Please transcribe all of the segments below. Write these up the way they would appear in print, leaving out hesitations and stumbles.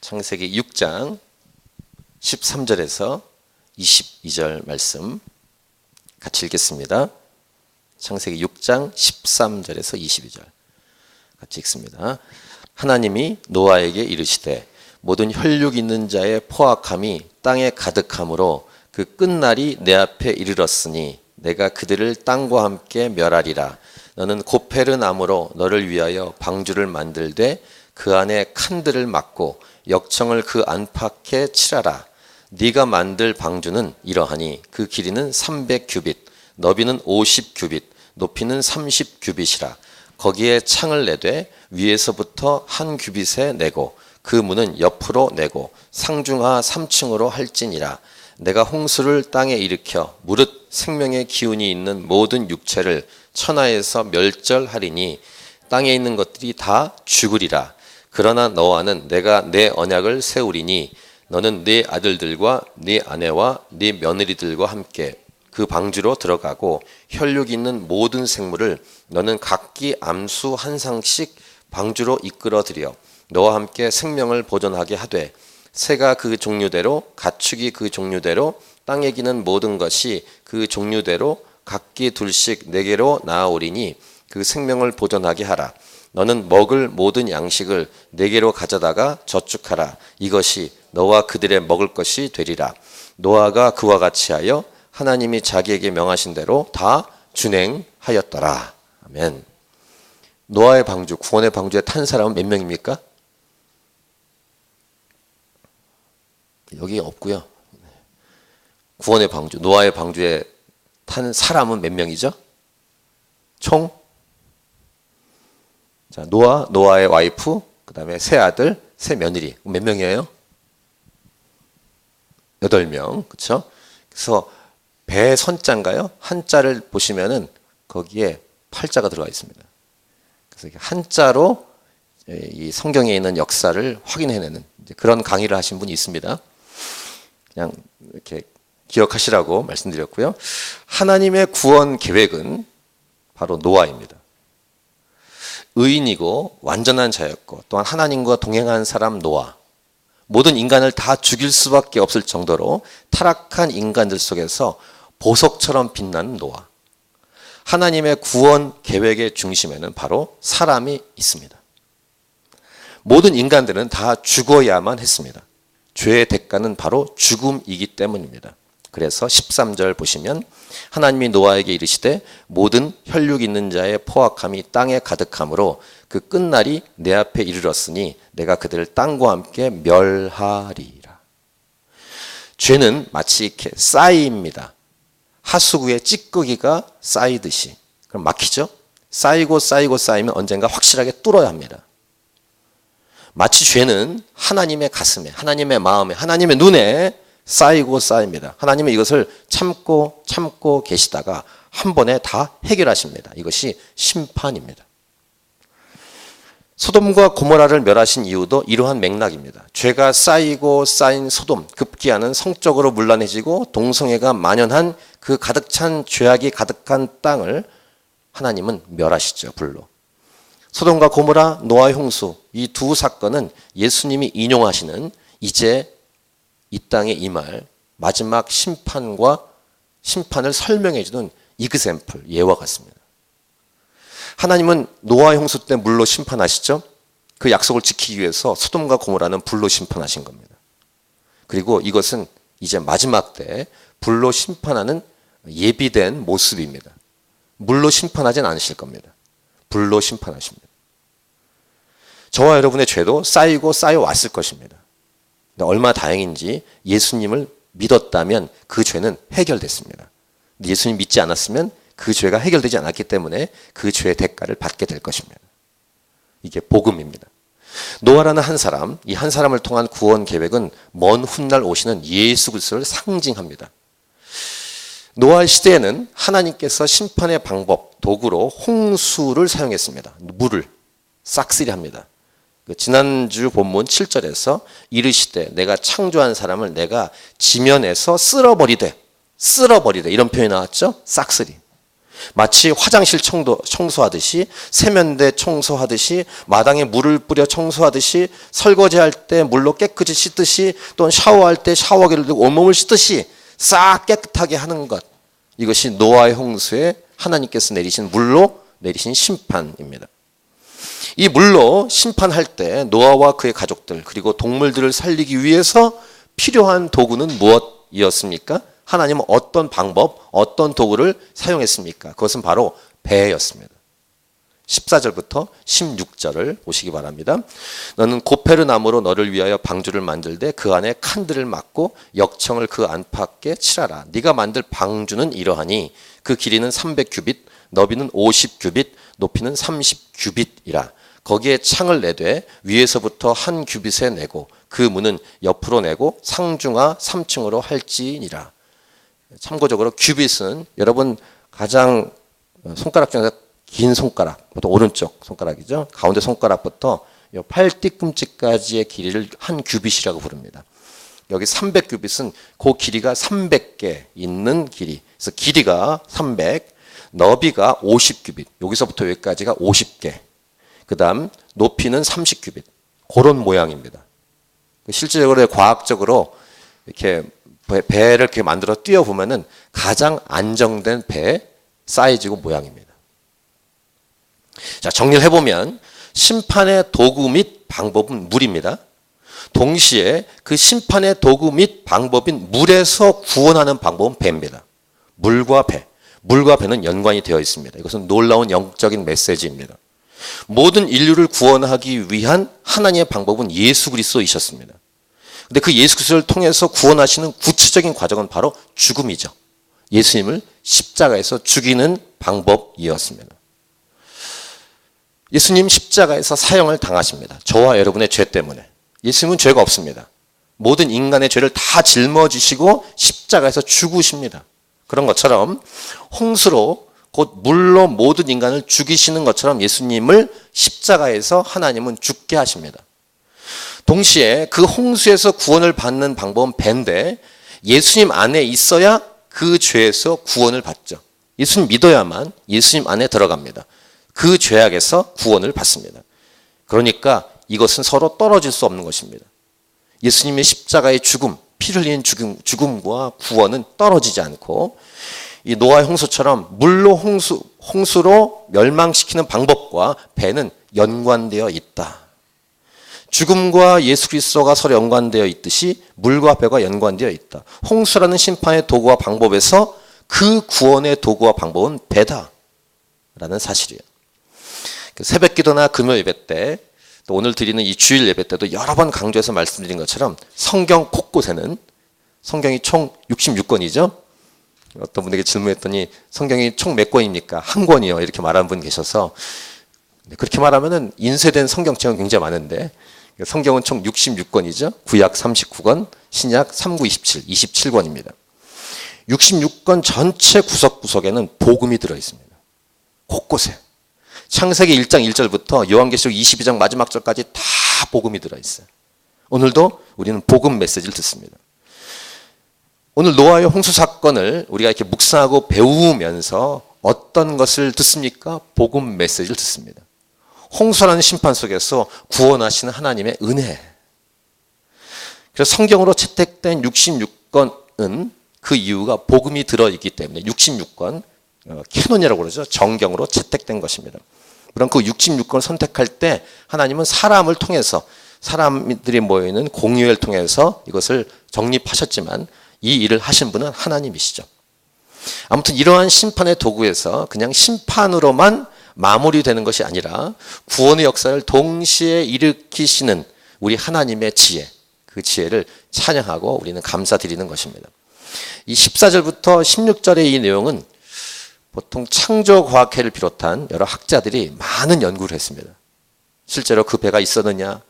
창세기 6장 13절에서 22절 말씀 같이 읽겠습니다. 창세기 6장 13절에서 22절 같이 읽습니다. 하나님이 노아에게 이르시되 모든 혈육 있는 자의 포악함이 땅에 가득함으로 그 끝날이 내 앞에 이르렀으니 내가 그들을 땅과 함께 멸하리라. 너는 고페르 나무로 너를 위하여 방주를 만들되 그 안에 칸들을 막고 역청을 그 안팎에 칠하라. 네가 만들 방주는 이러하니 그 길이는 300규빗, 너비는 50규빗, 높이는 30규빗이라. 거기에 창을 내되 위에서부터 한 규빗에 내고 그 문은 옆으로 내고 상중하 3층으로 할지니라. 내가 홍수를 땅에 일으켜 무릇 생명의 기운이 있는 모든 육체를 천하에서 멸절하리니 땅에 있는 것들이 다 죽으리라. 그러나 너와는 내가 내 언약을 세우리니 너는 네 아들들과 네 아내와 네 며느리들과 함께 그 방주로 들어가고 혈육 있는 모든 생물을 너는 각기 암수 한 상씩 방주로 이끌어들여 너와 함께 생명을 보존하게 하되 새가 그 종류대로 가축이 그 종류대로 땅에 기는 모든 것이 그 종류대로 각기 둘씩 네개로 나아오리니 그 생명을 보존하게 하라. 너는 먹을 모든 양식을 네개로 가져다가 저축하라. 이것이 너와 그들의 먹을 것이 되리라. 노아가 그와 같이 하여 하나님이 자기에게 명하신 대로 다 준행하였더라. 아멘. 노아의 방주, 구원의 방주에 탄 사람은 몇 명입니까? 여기 없고요. 구원의 방주, 노아의 방주에 탄 사람은 몇 명이죠? 총? 자, 노아의 와이프, 그 다음에 세 아들, 세 며느리. 몇 명이에요? 8명. 그쵸? 그래서 배 선자인가요? 한자를 보시면은 거기에 8자가 들어가 있습니다. 그래서 한자로 이 성경에 있는 역사를 확인해내는 그런 강의를 하신 분이 있습니다. 그냥 이렇게 기억하시라고 말씀드렸고요. 하나님의 구원 계획은 바로 노아입니다. 의인이고 완전한 자였고 또한 하나님과 동행한 사람 노아. 모든 인간을 다 죽일 수밖에 없을 정도로 타락한 인간들 속에서 보석처럼 빛나는 노아. 하나님의 구원 계획의 중심에는 바로 사람이 있습니다. 모든 인간들은 다 죽어야만 했습니다. 죄의 대가는 바로 죽음이기 때문입니다. 그래서 13절 보시면 하나님이 노아에게 이르시되 모든 혈육 있는 자의 포악함이 땅에 가득함으로 그 끝날이 내 앞에 이르렀으니 내가 그들을 땅과 함께 멸하리라. 죄는 마치 이렇게 쌓입니다. 하수구에 찌꺼기가 쌓이듯이. 그럼 막히죠? 쌓이고 쌓이면 언젠가 확실하게 뚫어야 합니다. 마치 죄는 하나님의 가슴에, 하나님의 마음에, 하나님의 눈에 쌓이고 쌓입니다. 하나님은 이것을 참고 계시다가 한 번에 다 해결하십니다. 이것이 심판입니다. 소돔과 고모라를 멸하신 이유도 이러한 맥락입니다. 죄가 쌓이고 쌓인 소돔, 급기야는 성적으로 문란해지고 동성애가 만연한 그 가득 찬 죄악이 가득한 땅을 하나님은 멸하시죠, 불로. 소돔과 고모라, 노아의 홍수, 이 두 사건은 예수님이 인용하시는 이제 이 땅에 임할 마지막 심판을 설명해 주는 이그샘플, 예와 같습니다. 하나님은 노아의 홍수 때 물로 심판하시죠. 그 약속을 지키기 위해서 소돔과 고모라는 불로 심판하신 겁니다. 그리고 이것은 이제 마지막 때 불로 심판하는 예비된 모습입니다. 물로 심판하진 않으실 겁니다. 불로 심판하십니다. 저와 여러분의 죄도 쌓이고 쌓여왔을 것입니다. 얼마나 다행인지 예수님을 믿었다면 그 죄는 해결됐습니다. 예수님 믿지 않았으면 그 죄가 해결되지 않았기 때문에 그 죄의 대가를 받게 될 것입니다. 이게 복음입니다. 노아라는 한 사람, 이 한 사람을 통한 구원 계획은 먼 훗날 오시는 예수 그리스도를 상징합니다. 노아 시대에는 하나님께서 심판의 방법, 도구로 홍수를 사용했습니다. 물을 싹쓸이합니다. 지난주 본문 7절에서 이르시되 내가 창조한 사람을 내가 지면에서 쓸어버리되 이런 표현이 나왔죠? 싹쓸이. 마치 화장실 청소하듯이, 세면대 청소하듯이, 마당에 물을 뿌려 청소하듯이, 설거지할 때 물로 깨끗이 씻듯이, 또는 샤워할 때 샤워기를 들고 온몸을 씻듯이 싹 깨끗하게 하는 것. 이것이 노아의 홍수에 하나님께서 내리신 물로 내리신 심판입니다. 이 물로 심판할 때 노아와 그의 가족들 그리고 동물들을 살리기 위해서 필요한 도구는 무엇이었습니까? 하나님은 어떤 방법, 어떤 도구를 사용했습니까? 그것은 바로 배였습니다. 14절부터 16절을 보시기 바랍니다. 너는 고페르 나무로 너를 위하여 방주를 만들되 그 안에 칸들을 막고 역청을 그 안팎에 칠하라. 네가 만들 방주는 이러하니 그 길이는 300규빗, 너비는 50규빗, 높이는 30규빗이라. 거기에 창을 내되 위에서부터 한 규빗에 내고 그 문은 옆으로 내고 상중하 3층으로 할지니라. 참고적으로 규빗은 여러분 가장 손가락 중에서 긴 손가락, 보통 오른쪽 손가락이죠. 가운데 손가락부터 팔 뒤꿈치까지의 길이를 한 규빗이라고 부릅니다. 여기 300규빗은 그 길이가 300개 있는 길이. 그래서 길이가 300, 너비가 50규빗. 여기서부터 여기까지가 50개. 그 다음 높이는 30규빗. 그런 모양입니다. 실질적으로 과학적으로 이렇게 배를 이렇게 만들어 띄워보면은 가장 안정된 배 사이즈고 모양입니다. 자, 정리를 해보면 심판의 도구 및 방법은 물입니다. 동시에 그 심판의 도구 및 방법인 물에서 구원하는 방법은 배입니다. 물과 배. 물과 배는 연관이 되어 있습니다. 이것은 놀라운 영적인 메시지입니다. 모든 인류를 구원하기 위한 하나님의 방법은 예수 그리스도이셨습니다. 근데 그 예수 그리스도를 통해서 구원하시는 구체적인 과정은 바로 죽음이죠. 예수님을 십자가에서 죽이는 방법이었습니다. 예수님 십자가에서 사형을 당하십니다. 저와 여러분의 죄 때문에. 예수님은 죄가 없습니다. 모든 인간의 죄를 다 짊어지시고 십자가에서 죽으십니다. 그런 것처럼 홍수로 곧 물로 모든 인간을 죽이시는 것처럼 예수님을 십자가에서 하나님은 죽게 하십니다. 동시에 그 홍수에서 구원을 받는 방법은 배인데 예수님 안에 있어야 그 죄에서 구원을 받죠. 예수님 믿어야만 예수님 안에 들어갑니다. 그 죄악에서 구원을 받습니다. 그러니까 이것은 서로 떨어질 수 없는 것입니다. 예수님의 십자가의 죽음, 피를 흘린 죽음과 구원은 떨어지지 않고 이 노아의 홍수처럼 물로 홍수로 멸망시키는 방법과 배는 연관되어 있다. 죽음과 예수 그리스도가 서로 연관되어 있듯이 물과 배가 연관되어 있다. 홍수라는 심판의 도구와 방법에서 그 구원의 도구와 방법은 배다라는 사실이에요. 새벽 기도나 금요 예배 때, 또 오늘 드리는 이 주일 예배 때도 여러 번 강조해서 말씀드린 것처럼 성경 곳곳에는 성경이 총 66권이죠. 어떤 분에게 질문했더니 성경이 총 몇 권입니까? 한 권이요. 이렇게 말하는 분 계셔서 그렇게 말하면은 인쇄된 성경책은 굉장히 많은데 성경은 총 66권이죠. 구약 39권, 신약 3, 9, 27, 27권입니다. 66권 전체 구석구석에는 복음이 들어있습니다. 곳곳에. 창세기 1장 1절부터 요한계시록 22장 마지막 절까지 다 복음이 들어있어요. 오늘도 우리는 복음 메시지를 듣습니다. 오늘 노아의 홍수 사건을 우리가 이렇게 묵상하고 배우면서 어떤 것을 듣습니까? 복음 메시지를 듣습니다. 홍수라는 심판 속에서 구원하시는 하나님의 은혜. 그래서 성경으로 채택된 66권은 그 이유가 복음이 들어있기 때문에 66권, 캐논이라고 그러죠. 정경으로 채택된 것입니다. 물론 그 66권을 선택할 때 하나님은 사람을 통해서 사람들이 모여있는 공의회를 통해서 이것을 정립하셨지만 이 일을 하신 분은 하나님이시죠. 아무튼 이러한 심판의 도구에서 그냥 심판으로만 마무리되는 것이 아니라 구원의 역사를 동시에 일으키시는 우리 하나님의 지혜, 그 지혜를 찬양하고 우리는 감사드리는 것입니다. 이 14절부터 16절의 이 내용은 보통 창조과학회를 비롯한 여러 학자들이 많은 연구를 했습니다. 실제로 그 배가 있었느냐,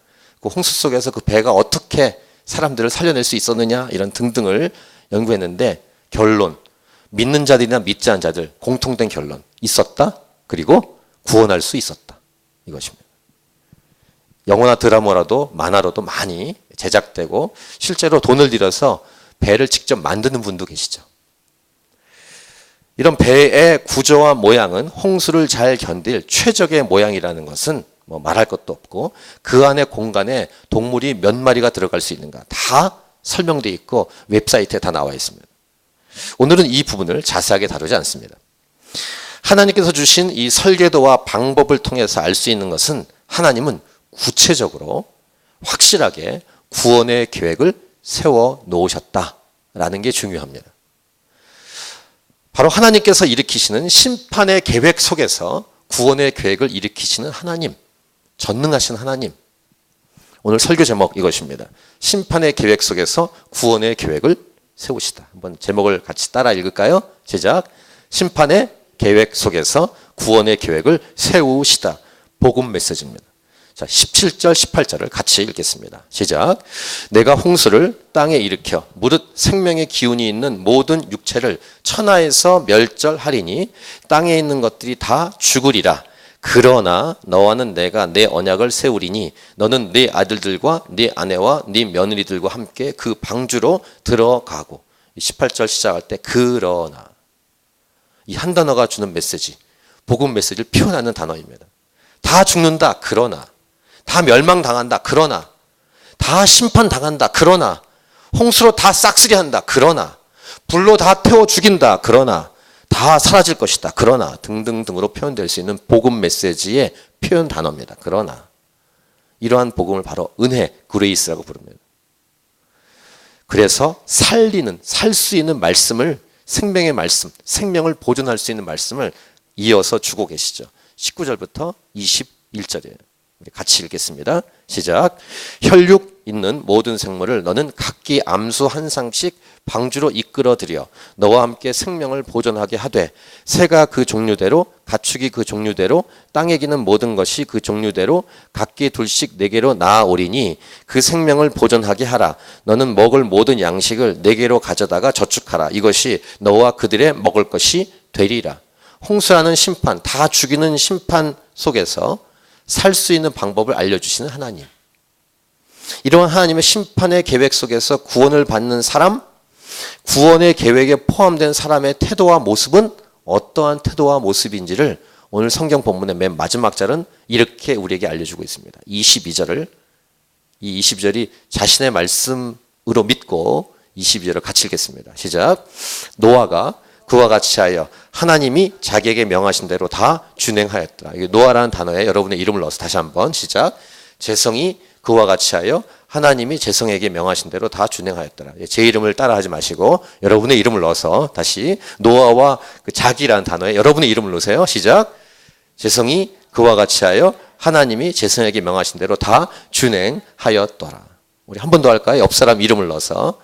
그 홍수 속에서 그 배가 어떻게 사람들을 살려낼 수 있었느냐 이런 등등을 연구했는데 결론, 믿는 자들이나 믿지 않은 자들 공통된 결론, 있었다. 그리고 구원할 수 있었다. 이것입니다. 영화나 드라마라도 만화로도 많이 제작되고 실제로 돈을 들여서 배를 직접 만드는 분도 계시죠. 이런 배의 구조와 모양은 홍수를 잘 견딜 최적의 모양이라는 것은 뭐 말할 것도 없고, 그 안에 공간에 동물이 몇 마리가 들어갈 수 있는가 다 설명되어 있고 웹사이트에 다 나와 있습니다. 오늘은 이 부분을 자세하게 다루지 않습니다. 하나님께서 주신 이 설계도와 방법을 통해서 알 수 있는 것은 하나님은 구체적으로 확실하게 구원의 계획을 세워 놓으셨다라는 게 중요합니다. 바로 하나님께서 일으키시는 심판의 계획 속에서 구원의 계획을 일으키시는 하나님, 전능하신 하나님. 오늘 설교 제목 이것입니다. 심판의 계획 속에서 구원의 계획을 세우시다. 한번 제목을 같이 따라 읽을까요? 시작. 심판의 계획 속에서 구원의 계획을 세우시다. 복음 메시지입니다. 자, 17절, 18절을 같이 읽겠습니다. 시작. 내가 홍수를 땅에 일으켜 무릇 생명의 기운이 있는 모든 육체를 천하에서 멸절하리니 땅에 있는 것들이 다 죽으리라. 그러나 너와는 내가 내 언약을 세우리니 너는 네 아들들과 네 아내와 네 며느리들과 함께 그 방주로 들어가고. 18절 시작할 때 그러나, 이 한 단어가 주는 메시지, 복음 메시지를 표현하는 단어입니다. 다 죽는다. 그러나 다 멸망당한다. 그러나 다 심판당한다. 그러나 홍수로 다 싹쓸이한다. 그러나 불로 다 태워 죽인다. 그러나 다 사라질 것이다. 그러나 등등등으로 표현될 수 있는 복음 메시지의 표현 단어입니다. 그러나 이러한 복음을 바로 은혜, 그레이스라고 부릅니다. 그래서 살 수 있는 말씀을, 생명의 말씀, 생명을 보존할 수 있는 말씀을 이어서 주고 계시죠. 19절부터 21절이에요. 우리 같이 읽겠습니다. 시작. 혈육 있는 모든 생물을 너는 각기 암수 한 상씩 방주로 이끌어들여 너와 함께 생명을 보존하게 하되, 새가 그 종류대로, 가축이 그 종류대로, 땅에 기는 모든 것이 그 종류대로 각기 둘씩 내게로 나아오리니 그 생명을 보존하게 하라. 너는 먹을 모든 양식을 내게로 가져다가 저축하라. 이것이 너와 그들의 먹을 것이 되리라. 홍수라는 심판, 다 죽이는 심판 속에서 살 수 있는 방법을 알려주시는 하나님. 이러한 하나님의 심판의 계획 속에서 구원을 받는 사람, 구원의 계획에 포함된 사람의 태도와 모습은 어떠한 태도와 모습인지를 오늘 성경 본문의 맨 마지막 절은 이렇게 우리에게 알려주고 있습니다. 22절을, 이 22절이 자신의 말씀으로 믿고 22절을 같이 읽겠습니다. 시작. 노아가 그와 같이 하여 하나님이 자기에게 명하신 대로 다 준행하였더라. 이게 노아라는 단어에 여러분의 이름을 넣어서 다시 한번 시작. 재성이 그와 같이 하여 하나님이 재성에게 명하신 대로 다 준행하였더라. 제 이름을 따라하지 마시고 여러분의 이름을 넣어서 다시 노아와 그 자기라는 단어에 여러분의 이름을 넣으세요. 시작. 재성이 그와 같이 하여 하나님이 재성에게 명하신 대로 다 준행하였더라. 우리 한 번 더 할까요? 옆 사람 이름을 넣어서.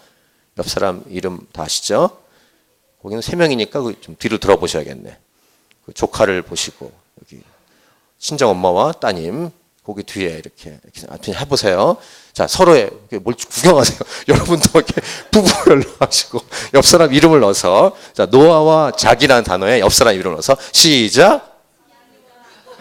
옆 사람 이름 다 아시죠? 거기는 3명이니까 좀 뒤로 들어보셔야겠네. 그 조카를 보시고 여기 친정 엄마와 따님 거기 뒤에 이렇게 해보세요. 자, 서로의 뭘 구경하세요. 여러분도 이렇게 부부를 하시고 옆 사람 이름을 넣어서, 자, 노아와 자기라는 단어에 옆 사람 이름을 넣어서 시작.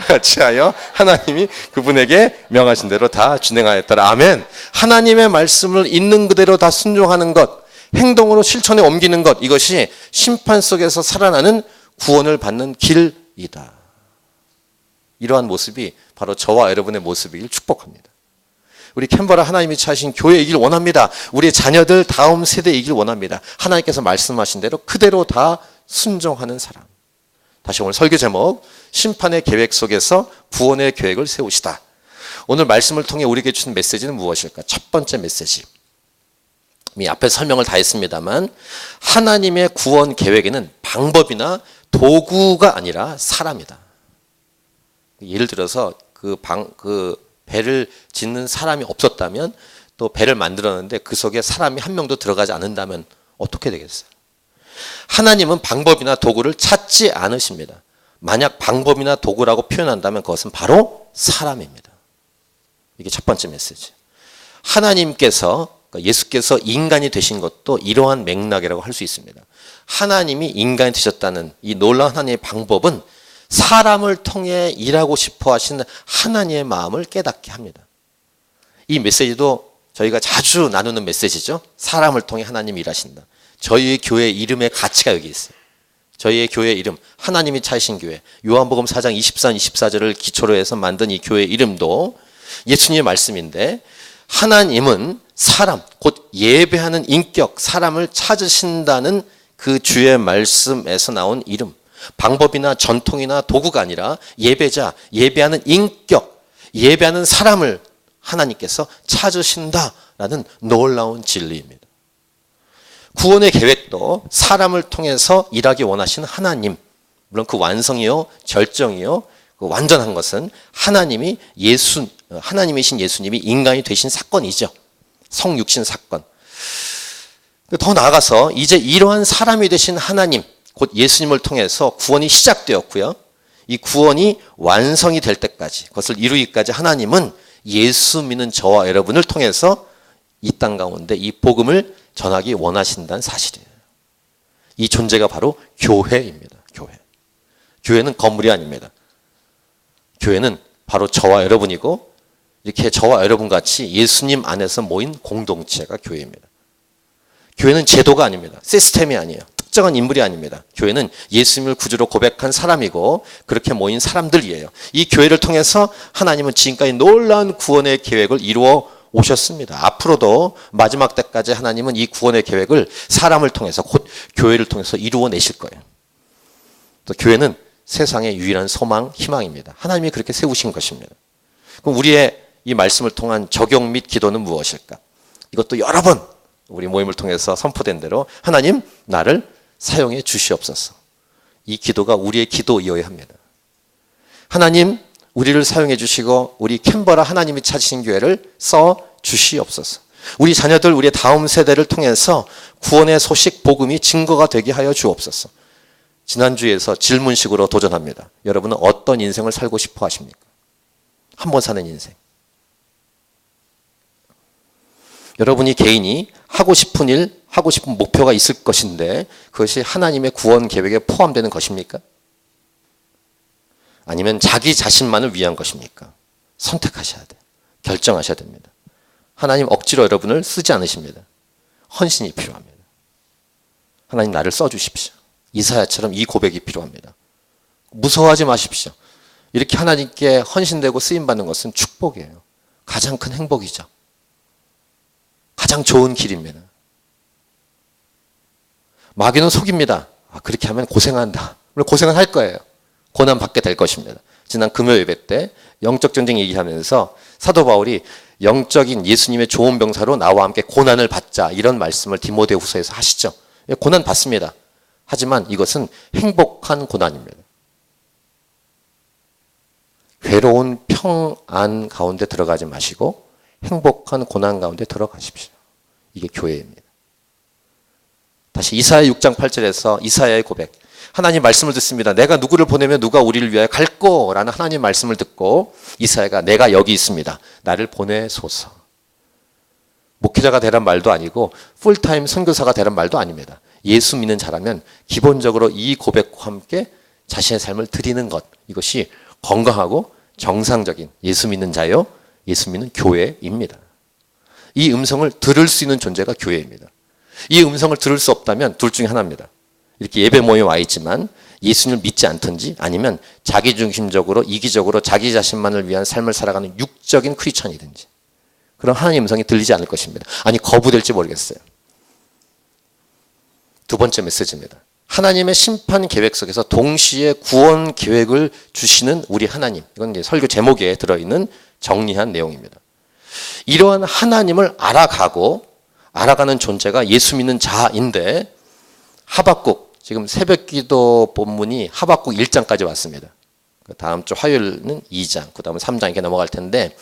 같이 하여 하나님이 그분에게 명하신 대로 다 진행하였더라. 아멘. 하나님의 말씀을 있는 그대로 다 순종하는 것, 행동으로 실천에 옮기는 것, 이것이 심판 속에서 살아나는 구원을 받는 길이다. 이러한 모습이 바로 저와 여러분의 모습이길 축복합니다. 우리 캔버라 하나님이 차신 교회이길 원합니다. 우리의 자녀들 다음 세대이길 원합니다. 하나님께서 말씀하신 대로 그대로 다 순종하는 사람. 다시 오늘 설교 제목, 심판의 계획 속에서 구원의 계획을 세우시다. 오늘 말씀을 통해 우리에게 주신 메시지는 무엇일까? 첫 번째 메시지. 이미 앞에 설명을 다 했습니다만, 하나님의 구원 계획에는 방법이나 도구가 아니라 사람이다. 예를 들어서 그 배를 짓는 사람이 없었다면, 또 배를 만들었는데 그 속에 사람이 한 명도 들어가지 않는다면 어떻게 되겠어요? 하나님은 방법이나 도구를 찾지 않으십니다. 만약 방법이나 도구라고 표현한다면 그것은 바로 사람입니다. 이게 첫 번째 메시지. 하나님께서, 그러니까 예수께서 인간이 되신 것도 이러한 맥락이라고 할 수 있습니다. 하나님이 인간이 되셨다는 이 놀라운 하나님의 방법은 사람을 통해 일하고 싶어 하시는 하나님의 마음을 깨닫게 합니다. 이 메시지도 저희가 자주 나누는 메시지죠. 사람을 통해 하나님이 일하신다. 저희 교회 이름의 가치가 여기 있어요. 저희의 교회 이름, 하나님이 찾으신 교회, 요한복음 4장 23, 24절을 기초로 해서 만든 이 교회 이름도 예수님의 말씀인데, 하나님은 사람, 곧 예배하는 인격, 사람을 찾으신다는 그 주의 말씀에서 나온 이름, 방법이나 전통이나 도구가 아니라 예배자, 예배하는 인격, 예배하는 사람을 하나님께서 찾으신다라는 놀라운 진리입니다. 구원의 계획도 사람을 통해서 일하기 원하시는 하나님, 물론 그 완성이요, 절정이요, 그 완전한 것은 하나님이신 예수님이 인간이 되신 사건이죠. 성육신 사건. 더 나아가서 이제 이러한 사람이 되신 하나님, 곧 예수님을 통해서 구원이 시작되었고요. 이 구원이 완성이 될 때까지, 그것을 이루기까지 하나님은 예수 믿는 저와 여러분을 통해서 이 땅 가운데 이 복음을 전하기 원하신다는 사실이에요. 이 존재가 바로 교회입니다. 교회. 교회는 건물이 아닙니다. 교회는 바로 저와 여러분이고, 이렇게 저와 여러분 같이 예수님 안에서 모인 공동체가 교회입니다. 교회는 제도가 아닙니다. 시스템이 아니에요. 특정한 인물이 아닙니다. 교회는 예수님을 구주로 고백한 사람이고, 그렇게 모인 사람들이에요. 이 교회를 통해서 하나님은 지금까지 놀라운 구원의 계획을 이루어 오셨습니다. 앞으로도 마지막 때까지 하나님은 이 구원의 계획을 사람을 통해서, 곧 교회를 통해서 이루어내실 거예요. 또 교회는 세상의 유일한 소망, 희망입니다. 하나님이 그렇게 세우신 것입니다. 그럼 우리의 이 말씀을 통한 적용 및 기도는 무엇일까? 이것도 여러 번 우리 모임을 통해서 선포된 대로 하나님 나를 사용해 주시옵소서. 이 기도가 우리의 기도이어야 합니다. 하나님 우리를 사용해 주시고 우리 캔버라 하나님이 찾으신 교회를 써 주시옵소서. 우리 자녀들, 우리의 다음 세대를 통해서 구원의 소식, 복음이 증거가 되게 하여 주옵소서. 지난주에서 질문식으로 도전합니다. 여러분은 어떤 인생을 살고 싶어 하십니까? 한 번 사는 인생. 여러분이 개인이 하고 싶은 일, 하고 싶은 목표가 있을 것인데 그것이 하나님의 구원 계획에 포함되는 것입니까? 아니면 자기 자신만을 위한 것입니까? 선택하셔야 돼요. 결정하셔야 됩니다. 하나님 억지로 여러분을 쓰지 않으십니다. 헌신이 필요합니다. 하나님 나를 써주십시오. 이사야처럼 이 고백이 필요합니다. 무서워하지 마십시오. 이렇게 하나님께 헌신되고 쓰임받는 것은 축복이에요. 가장 큰 행복이죠. 가장 좋은 길입니다. 마귀는 속입니다. 그렇게 하면 고생한다. 물론 고생은 할 거예요. 고난 받게 될 것입니다. 지난 금요 예배 때 영적 전쟁 얘기하면서 사도 바울이 영적인 예수님의 좋은 병사로 나와 함께 고난을 받자, 이런 말씀을 디모데후서에서 하시죠. 고난 받습니다. 하지만 이것은 행복한 고난입니다. 괴로운 평안 가운데 들어가지 마시고 행복한 고난 가운데 들어가십시오. 이게 교회입니다. 다시 이사야 6장 8절에서 이사야의 고백. 하나님 말씀을 듣습니다. 내가 누구를 보내면 누가 우리를 위하여 갈꼬? 라는 하나님 말씀을 듣고 이사야가 내가 여기 있습니다. 나를 보내소서. 목회자가 되란 말도 아니고 풀타임 선교사가 되란 말도 아닙니다. 예수 믿는 자라면 기본적으로 이 고백과 함께 자신의 삶을 드리는 것, 이것이 건강하고 정상적인 예수 믿는 자요, 예수 믿는 교회입니다. 이 음성을 들을 수 있는 존재가 교회입니다. 이 음성을 들을 수 없다면 둘 중에 하나입니다. 이렇게 예배 모임에 와 있지만 예수님을 믿지 않든지, 아니면 자기중심적으로 이기적으로 자기 자신만을 위한 삶을 살아가는 육적인 크리스천이든지, 그런 하나님의 음성이 들리지 않을 것입니다. 아니, 거부될지 모르겠어요. 두 번째 메시지입니다. 하나님의 심판 계획 속에서 동시에 구원 계획을 주시는 우리 하나님. 이건 이제 설교 제목에 들어있는 정리한 내용입니다. 이러한 하나님을 알아가는 존재가 예수 믿는 자인데, 하박국, 지금 새벽기도 본문이 하박국 1장까지 왔습니다. 다음 주 화요일은 2장, 그 다음에 3장 이렇게 넘어갈 텐데,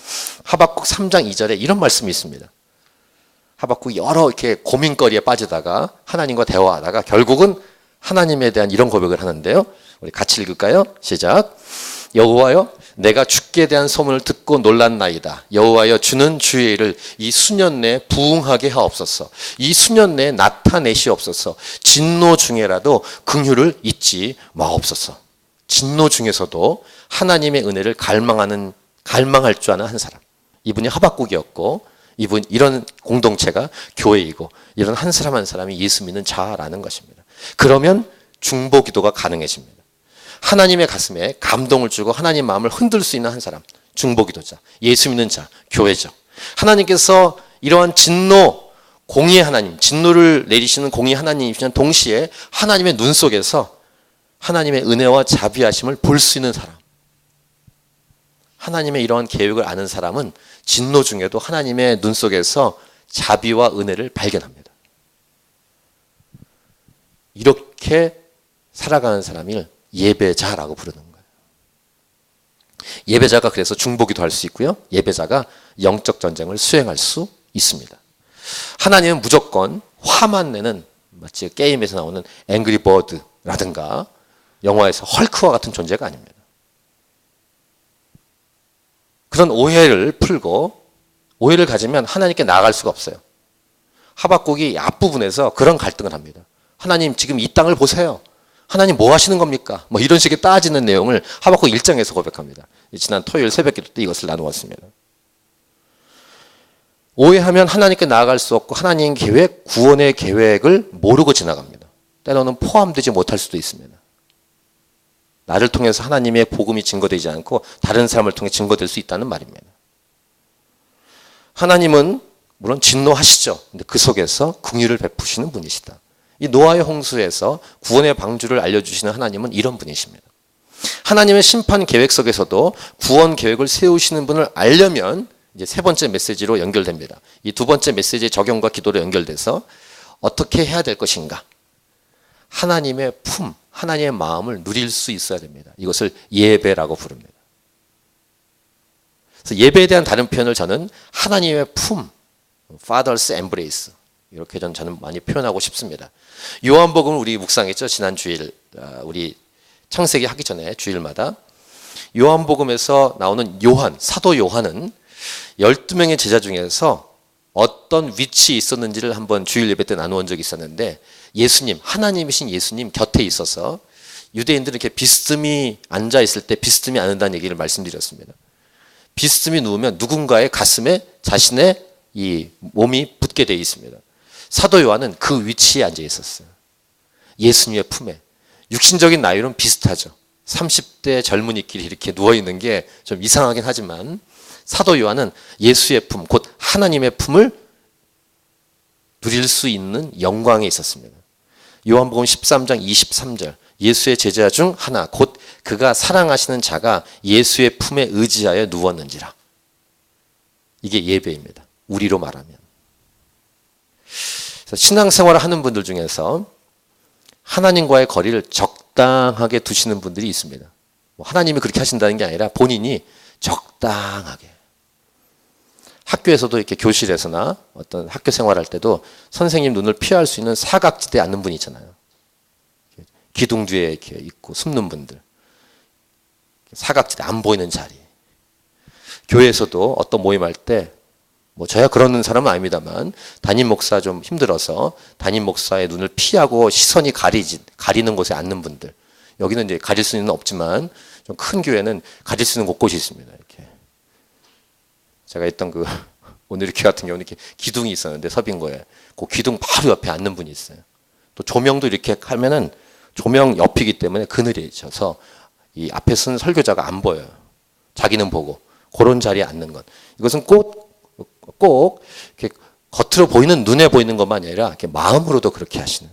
하박국 3장 2절에 이런 말씀이 있습니다. 하박국이 여러 이렇게 고민거리에 빠지다가 하나님과 대화하다가 결국은 하나님에 대한 이런 고백을 하는데요. 우리 같이 읽을까요? 시작. 여호와여, 내가 주께 대한 소문을 듣고 놀랐나이다. 여호와여, 주는 주의 일을 이 수년 내에 부응하게 하옵소서. 이 수년 내에 나타내시옵소서. 진노 중에라도 긍휼을 잊지 마옵소서. 진노 중에서도 하나님의 은혜를 갈망할 줄 아는 한 사람. 이분이 하박국이었고, 이런 공동체가 교회이고, 이런 한 사람 한 사람이 예수 믿는 자라는 것입니다. 그러면 중보기도가 가능해집니다. 하나님의 가슴에 감동을 주고 하나님 마음을 흔들 수 있는 한 사람, 중보기도자, 예수 믿는 자, 교회죠. 하나님께서 이러한 진노, 공의의 하나님, 진노를 내리시는 공의의 하나님이시면 동시에 하나님의 눈 속에서 하나님의 은혜와 자비하심을 볼 수 있는 사람. 하나님의 이러한 계획을 아는 사람은 진노 중에도 하나님의 눈 속에서 자비와 은혜를 발견합니다. 이렇게 살아가는 사람을 예배자라고 부르는 거예요. 예배자가 그래서 중보기도 할 수 있고요. 예배자가 영적 전쟁을 수행할 수 있습니다. 하나님은 무조건 화만 내는, 마치 게임에서 나오는 앵그리 버드라든가 영화에서 헐크와 같은 존재가 아닙니다. 그런 오해를 풀고 오해를 가지면 하나님께 나아갈 수가 없어요. 하박국이 앞부분에서 그런 갈등을 합니다. 하나님 지금 이 땅을 보세요. 하나님 뭐 하시는 겁니까? 뭐 이런 식의 따지는 내용을 하박국 1장에서 고백합니다. 지난 토요일 새벽기도 때 이것을 나누었습니다. 오해하면 하나님께 나아갈 수 없고 하나님 계획, 구원의 계획을 모르고 지나갑니다. 때로는 포함되지 못할 수도 있습니다. 나를 통해서 하나님의 복음이 증거되지 않고 다른 사람을 통해 증거될 수 있다는 말입니다. 하나님은 물론 진노하시죠. 근데 그 속에서 긍휼을 베푸시는 분이시다. 이 노아의 홍수에서 구원의 방주를 알려주시는 하나님은 이런 분이십니다. 하나님의 심판 계획 속에서도 구원 계획을 세우시는 분을 알려면 이제 세 번째 메시지로 연결됩니다. 이 두 번째 메시지의 적용과 기도로 연결돼서 어떻게 해야 될 것인가? 하나님의 품, 하나님의 마음을 누릴 수 있어야 됩니다. 이것을 예배라고 부릅니다. 그래서 예배에 대한 다른 표현을 저는 하나님의 품, Father's embrace, 이렇게 저는 많이 표현하고 싶습니다. 요한복음을 우리 묵상했죠. 지난 주일 우리 창세기 하기 전에 주일마다 요한복음에서 나오는 요한, 사도 요한은 12명의 제자 중에서 어떤 위치에 있었는지를 한번 주일 예배 때 나누어 본 적이 있었는데 예수님, 하나님이신 예수님 곁에 있어서 유대인들은 이렇게 비스듬히 앉아 있을 때 비스듬히 앉는다는 얘기를 말씀드렸습니다. 비스듬히 누우면 누군가의 가슴에 자신의 이 몸이 붙게 되어 있습니다. 사도 요한은 그 위치에 앉아 있었어요. 예수님의 품에. 육신적인 나이로는 비슷하죠. 30대 젊은이끼리 이렇게 누워있는 게 좀 이상하긴 하지만 사도 요한은 예수의 품, 곧 하나님의 품을 누릴 수 있는 영광에 있었습니다. 요한복음 13장 23절, 예수의 제자 중 하나, 곧 그가 사랑하시는 자가 예수의 품에 의지하여 누웠는지라. 이게 예배입니다. 우리로 말하면. 그래서 신앙생활을 하는 분들 중에서 하나님과의 거리를 적당하게 두시는 분들이 있습니다. 하나님이 그렇게 하신다는 게 아니라 본인이 적당하게. 학교에서도 이렇게 교실에서나 어떤 학교 생활할 때도 선생님 눈을 피할 수 있는 사각지대에 앉는 분이 있잖아요. 기둥 뒤에 이렇게 있고 숨는 분들. 사각지대 안 보이는 자리. 교회에서도 어떤 모임할 때 저야 그러는 사람은 아닙니다만 담임 목사 좀 힘들어서 담임 목사의 눈을 피하고 시선이 가리는 곳에 앉는 분들. 여기는 이제 가릴 수는 없지만 좀 큰 교회는 가릴 수 있는 곳곳이 있습니다. 이렇게. 제가 있던 오늘 이렇게 같은 경우는 이렇게 기둥이 있었는데 서빙고에 그 기둥 바로 옆에 앉는 분이 있어요. 또 조명도 이렇게 하면은 조명 옆이기 때문에 그늘이 져서 이 앞에 쓴 설교자가 안 보여요. 자기는 보고 그런 자리에 앉는 것. 이것은 꼭 이렇게 겉으로 보이는 눈에 보이는 것만 아니라 이렇게 마음으로도 그렇게 하시는.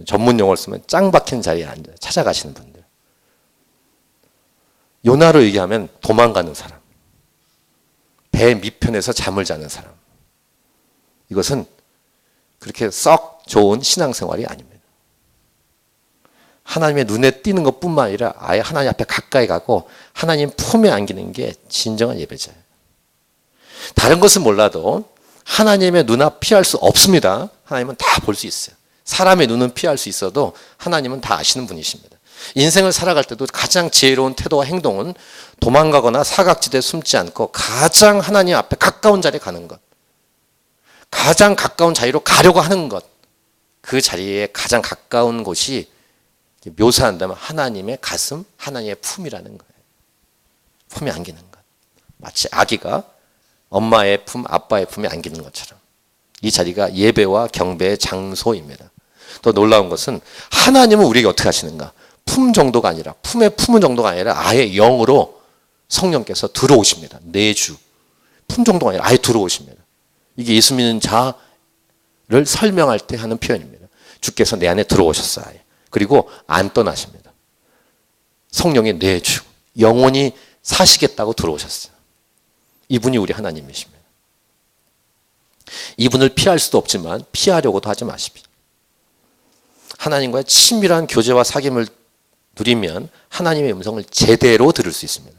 전문 용어를 쓰면 짱 박힌 자리에 앉아 찾아가시는 분들. 요나로 얘기하면 도망가는 사람. 배 밑편에서 잠을 자는 사람. 이것은 그렇게 썩 좋은 신앙생활이 아닙니다. 하나님의 눈에 띄는 것뿐만 아니라 아예 하나님 앞에 가까이 가고 하나님 품에 안기는 게 진정한 예배자예요. 다른 것은 몰라도 하나님의 눈앞 피할 수 없습니다. 하나님은 다 볼 수 있어요. 사람의 눈은 피할 수 있어도 하나님은 다 아시는 분이십니다. 인생을 살아갈 때도 가장 지혜로운 태도와 행동은 도망가거나 사각지대에 숨지 않고 가장 하나님 앞에 가까운 자리에 가는 것. 가장 가까운 자리로 가려고 하는 것. 그 자리에 가장 가까운 곳이 묘사한다면 하나님의 가슴, 하나님의 품이라는 거예요. 품에 안기는 것. 마치 아기가 엄마의 품, 아빠의 품에 안기는 것처럼. 이 자리가 예배와 경배의 장소입니다. 더 놀라운 것은 하나님은 우리에게 어떻게 하시는가? 품 정도가 아니라, 품에 품은 정도가 아니라 아예 영으로 성령께서 들어오십니다. 내주. 품 정도가 아니라 아예 들어오십니다. 이게 예수 믿는 자를 설명할 때 하는 표현입니다. 주께서 내 안에 들어오셨어요. 아예. 그리고 안 떠나십니다. 성령의 내주. 영원히 사시겠다고 들어오셨어요. 이분이 우리 하나님이십니다. 이분을 피할 수도 없지만 피하려고도 하지 마십시오. 하나님과의 친밀한 교제와 사귐을 누리면 하나님의 음성을 제대로 들을 수 있습니다.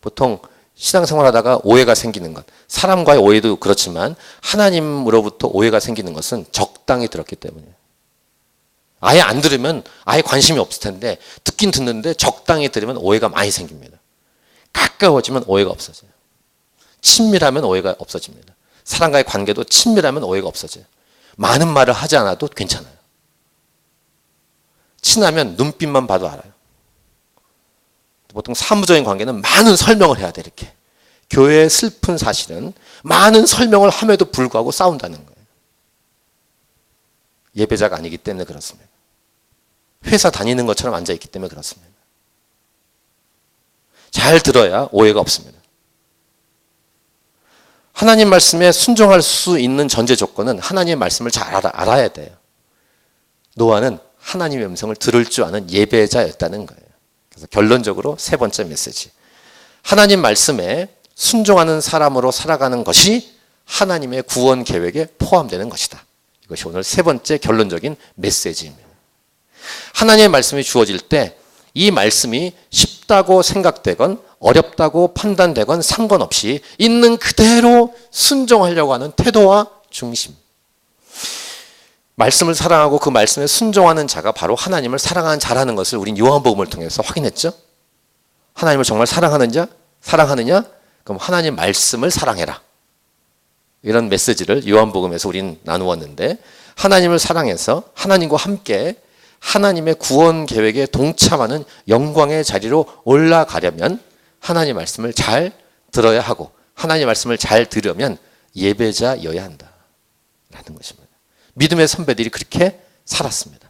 보통 신앙생활 하다가 오해가 생기는 것, 사람과의 오해도 그렇지만 하나님으로부터 오해가 생기는 것은 적당히 들었기 때문이에요. 아예 안 들으면 아예 관심이 없을 텐데 듣긴 듣는데 적당히 들으면 오해가 많이 생깁니다. 가까워지면 오해가 없어져요. 친밀하면 오해가 없어집니다. 사람과의 관계도 친밀하면 오해가 없어져요. 많은 말을 하지 않아도 괜찮아요. 친하면 눈빛만 봐도 알아요. 보통 사무적인 관계는 많은 설명을 해야 돼, 이렇게. 교회의 슬픈 사실은 많은 설명을 함에도 불구하고 싸운다는 거예요. 예배자가 아니기 때문에 그렇습니다. 회사 다니는 것처럼 앉아있기 때문에 그렇습니다. 잘 들어야 오해가 없습니다. 하나님 말씀에 순종할 수 있는 전제 조건은 하나님의 말씀을 잘 알아야 돼요. 노아는 하나님의 음성을 들을 줄 아는 예배자였다는 거예요. 그래서 결론적으로 세 번째 메시지. 하나님 말씀에 순종하는 사람으로 살아가는 것이 하나님의 구원 계획에 포함되는 것이다. 이것이 오늘 세 번째 결론적인 메시지입니다. 하나님의 말씀이 주어질 때 이 말씀이 쉽다고 생각되건 어렵다고 판단되건 상관없이 있는 그대로 순종하려고 하는 태도와 중심. 말씀을 사랑하고 그 말씀에 순종하는 자가 바로 하나님을 사랑하는 자라는 것을 우린 요한복음을 통해서 확인했죠. 하나님을 정말 사랑하느냐? 그럼 하나님 말씀을 사랑해라. 이런 메시지를 요한복음에서 우린 나누었는데, 하나님을 사랑해서 하나님과 함께 하나님의 구원 계획에 동참하는 영광의 자리로 올라가려면 하나님 말씀을 잘 들어야 하고, 하나님 말씀을 잘 들으면 예배자여야 한다 라는 것입니다. 믿음의 선배들이 그렇게 살았습니다.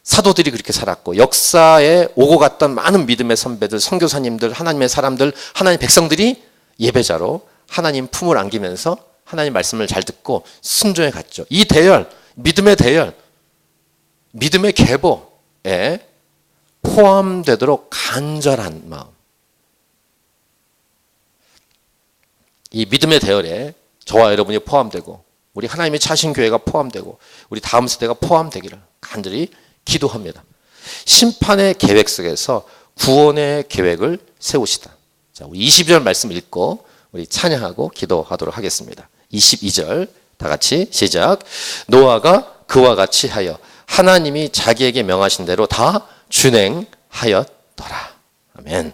사도들이 그렇게 살았고, 역사에 오고 갔던 많은 믿음의 선배들, 선교사님들, 하나님의 사람들, 하나님의 백성들이 예배자로 하나님 품을 안기면서 하나님 말씀을 잘 듣고 순종해 갔죠. 이 대열, 믿음의 대열, 믿음의 계보에 포함되도록 간절한 마음. 이 믿음의 대열에 저와 여러분이 포함되고 우리 하나님의 차신 교회가 포함되고 우리 다음 세대가 포함되기를 간절히 기도합니다. 심판의 계획 속에서 구원의 계획을 세우시다. 자, 우리 22절 말씀 읽고 우리 찬양하고 기도하도록 하겠습니다. 22절 다 같이 시작. 노아가 그와 같이 하여 하나님이 자기에게 명하신 대로 다 준행하였더라. 아멘.